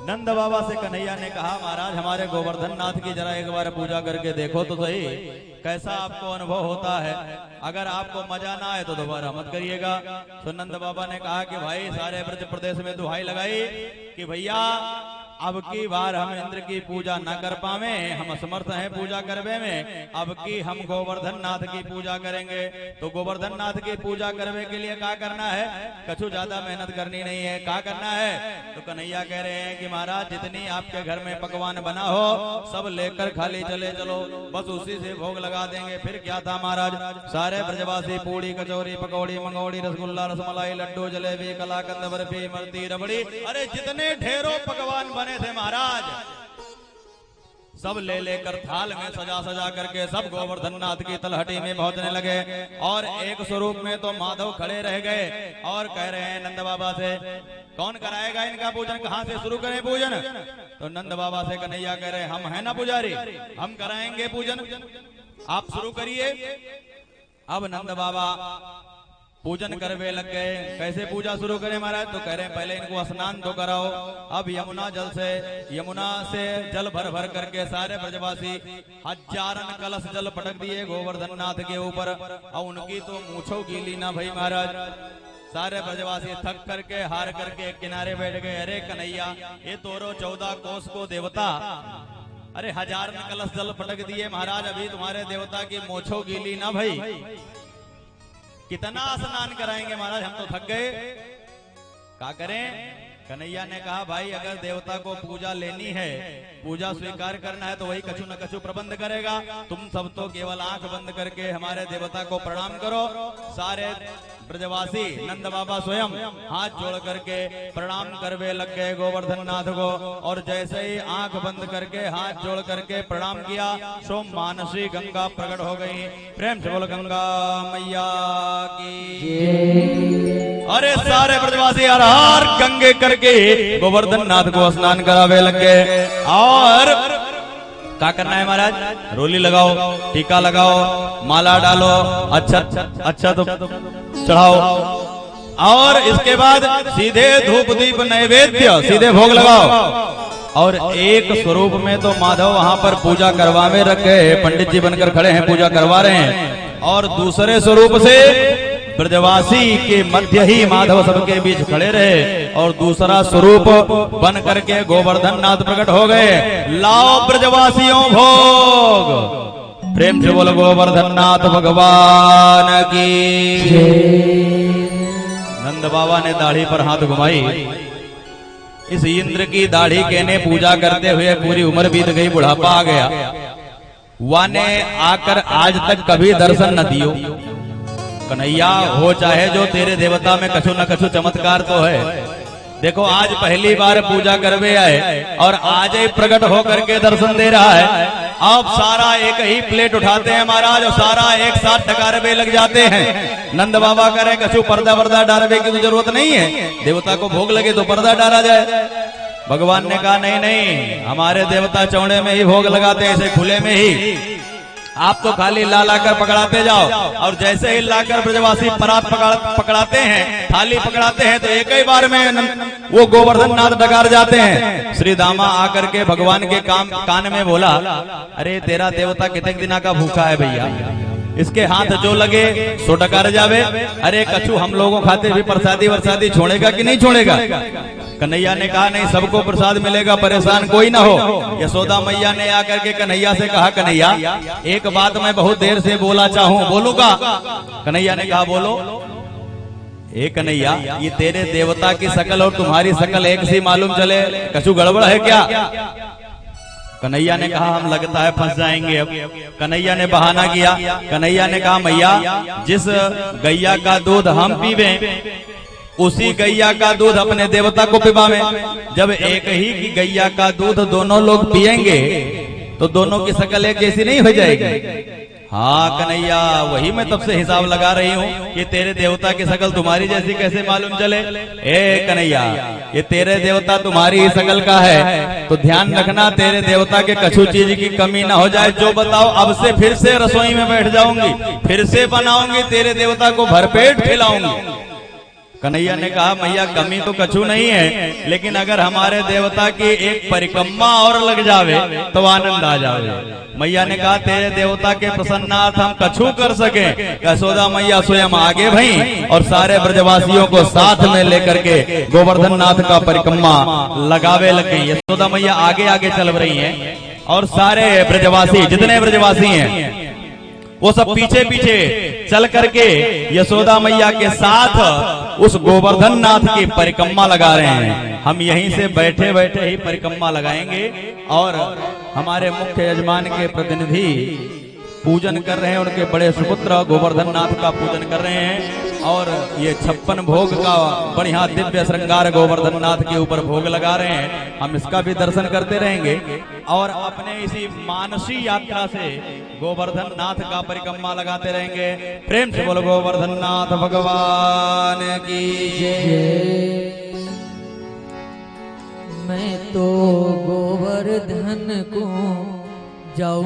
नंद बाबा से कन्हैया ने कहा, महाराज हमारे गोवर्धन नाथ की जरा एक बार पूजा करके देखो तो सही, कैसा आपको अनुभव होता है। अगर आपको मजा ना आए तो दोबारा मत करिएगा। तो नंद बाबा ने कहा कि भाई सारे ब्रज प्रदेश में दुहाई लगाई कि भैया अब की बार हम इंद्र की पूजा न कर पावे, हम असमर्थ हैं पूजा करवे में, अब की हम गोवर्धन नाथ की पूजा करेंगे। तो गोवर्धन नाथ की पूजा करवे के लिए क्या करना है, कछु ज्यादा मेहनत करनी नहीं है। क्या करना है, तो कन्हैया कह रहे हैं कि महाराज जितनी आपके घर में पकवान बना हो सब लेकर खाली चले चलो, बस उसी से भोग लगा देंगे। फिर क्या था महाराज, सारे ब्रजवासी पूड़ी कचौरी पकौड़ी मंगौड़ी रसगुल्ला रसमलाई लड्डू जलेबी कलाकंद बर्फी इमरती रबड़ी, अरे जितने ढेरों पकवान बने थे महाराज सब ले लेकर थाल में सजा सजा करके सब गोवर्धन नाथ की तलहटी में पहुंचने लगे। और एक स्वरूप में तो माधव खड़े रह गए और कह रहे हैं नंद बाबा से, कौन कराएगा इनका पूजन, कहां से शुरू करें पूजन। तो नंद बाबा से कन्हैया कह रहे हैं, हम है ना पुजारी, हम कराएंगे पूजन, आप शुरू करिए। अब नंद बाबा पूजन करवे लग गए। कैसे पूजा शुरू करें महाराज, तो कह रहे हैं पहले इनको स्नान तो कराओ। अब यमुना से जल भर भर करके सारे ब्रजवासी हजारन कलश जल पटक दिए गोवर्धन नाथ के ऊपर। और उनकी तो मूछों गीली ना भई महाराज, सारे ब्रजवासी थक करके हार करके एक किनारे बैठ गए। अरे कन्हैया ये तोरो 14 कोस को देवता, अरे हजारन कलश जल पटक दिए महाराज, अभी तुम्हारे देवता की मूछों गीली ना भई, कितना स्नान कराएंगे महाराज, हम तो थक गए, क्या करें। कन्हैया ने कहा भाई अगर देवता को पूजा लेनी है, पूजा स्वीकार करना है तो वही कछु न कछु प्रबंध करेगा। तुम सब तो केवल आंख बंद करके हमारे देवता को प्रणाम करो। सारे ब्रजवासी नंद बाबा स्वयं हाथ जोड़ करके प्रणाम करवे लग गए गोवर्धन नाथ को। और जैसे ही आंख बंद करके हाथ जोड़ करके प्रणाम किया, सो मानसी गंगा प्रकट हो गई। प्रेम से बोल गंगा मैया की। अरे सारे ब्रजवासी हर हर गंगे करके गोवर्धन नाथ को स्नान करावे लग गए। और क्या करना है महाराज, रोली लगाओ, टीका लगाओ, माला डालो, अच्छा तो चढ़ाओ, और इसके बाद सीधे धूप दीप नैवेद्य सीधे भोग लगाओ। और एक स्वरूप में तो माधव वहां पर पूजा करवावे रख गए, पंडित जी बनकर खड़े हैं पूजा करवा रहे हैं। और दूसरे स्वरूप से ब्रजवासी के मध्य ही माधव सबके बीच खड़े रहे। और दूसरा स्वरूप बन करके गोवर्धन नाथ प्रकट हो गए। लाओ ब्रजवासियों भोग, प्रेम से बोलो गोवर्धन नाथ भगवान की। नंद बाबा ने दाढ़ी पर हाथ घुमाई। इस इंद्र की दाढ़ी के ने पूजा करते हुए पूरी उम्र बीत गई, बुढ़ापा आ गया। वाने आकर आज तक कभी दर्शन न दियो। कन्हैया हो चाहे जो तेरे देवता में कछु न कछु चमत्कार तो है। देखो आज पहली बार पूजा करवे आए और आज ही प्रकट होकर के दर्शन दे रहा है। अब सारा एक ही प्लेट उठाते हैं महाराज और सारा एक साथ डकारवे लग जाते हैं। नंद बाबा कह रहे हैं कछु पर्दा वर्दा डालने की तो जरूरत नहीं है, देवता को भोग लगे तो पर्दा डाला जाए। भगवान ने कहा नहीं नहीं, हमारे देवता चौड़े में ही भोग लगाते हैं, ऐसे खुले में ही। आप तो खाली ला लाकर पकड़ाते जाओ। और जैसे ही लाकर ब्रजवासी परात पकड़ाते हैं, थाली पकड़ाते हैं, तो एक ही बार में वो गोवर्धन नाथ डकार जाते हैं। श्री दामा आकर के भगवान के कान में बोला, अरे तेरा देवता कितने दिना का भूखा है भैया, इसके हाथ जो लगे सो डकार जावे। अरे कछु हम लोगों खाते भी प्रसादी वरसादी छोड़ेगा कि नहीं छोड़ेगा। कन्हैया ने कहा नहीं, सबको प्रसाद मिलेगा, परेशान कोई ना हो। यशोदा मैया ने आकर के कन्हैया से कहा, कन्हैया एक बात मैं बहुत देर से बोला चाहूं, बोलूंगा। कन्हैया ने कहा बोलो। ए कन्हैया ये तेरे देवता की शकल और तुम्हारी शकल एक सी मालूम चले, कछु गड़बड़ है क्या। कन्हैया ने कहा हम लगता है फंस जाएंगे अब। कन्हैया ने बहाना किया। कन्हैया ने कहा मैया जिस गैया का दूध हम पीवे उसी गैया का दूध अपने देवता को पिवावे। जब एक ही की गैया का दूध दोनों लोग पिएंगे तो दोनों की शकल एक जैसी नहीं हो जाएगी। हाँ कन्हैया वही मैं तब से हिसाब लगा रही हूँ कि तेरे देवता की शकल तुम्हारी जैसी कैसे मालूम चले। ए कन्हैया ये तेरे देवता तुम्हारी ही शकल का है, तो ध्यान रखना तेरे देवता के कछु चीज की कमी ना हो जाए। जो बताओ अब से फिर से रसोई में बैठ जाऊंगी, फिर से बनाऊंगी, तेरे देवता को भरपेट खिलाऊंगी। कन्हैया ने कहा मैया कमी तो कछु नहीं है, लेकिन अगर हमारे देवता की एक परिक्रमा और लग जावे तो आनंद आ जावे। मैया ने कहा तेरे देवता के प्रसन्नार्थ हम कछु कर सके। यशोदा मैया स्वयं आगे भई और सारे ब्रजवासियों को साथ में लेकर के गोवर्धन नाथ का परिक्रमा लगावे लग गई। यशोदा मैया आगे आगे चल रही हैं और सारे ब्रजवासी जितने ब्रजवासी हैं वो सब पीछे पीछे चल करके यशोदा मैया के साथ उस गोवर्धन नाथ की परिक्रमा लगा रहे हैं। हम यहीं से बैठे बैठे ही परिक्रमा लगाएंगे और हमारे मुख्य यजमान के प्रतिनिधि पूजन कर रहे हैं, उनके बड़े सुपुत्र गोवर्धन नाथ का पूजन कर रहे हैं और ये 56 भोग का बढ़िया दिव्य श्रृंगार गोवर्धन नाथ के ऊपर भोग लगा रहे हैं। हम इसका भी दर्शन करते रहेंगे और अपने इसी मानसी यात्रा से गोवर्धन नाथ का परिक्रमा लगाते रहेंगे। प्रेम से बोलो गोवर्धन नाथ भगवान की जय। मैं तो गोवर्धन को जाऊं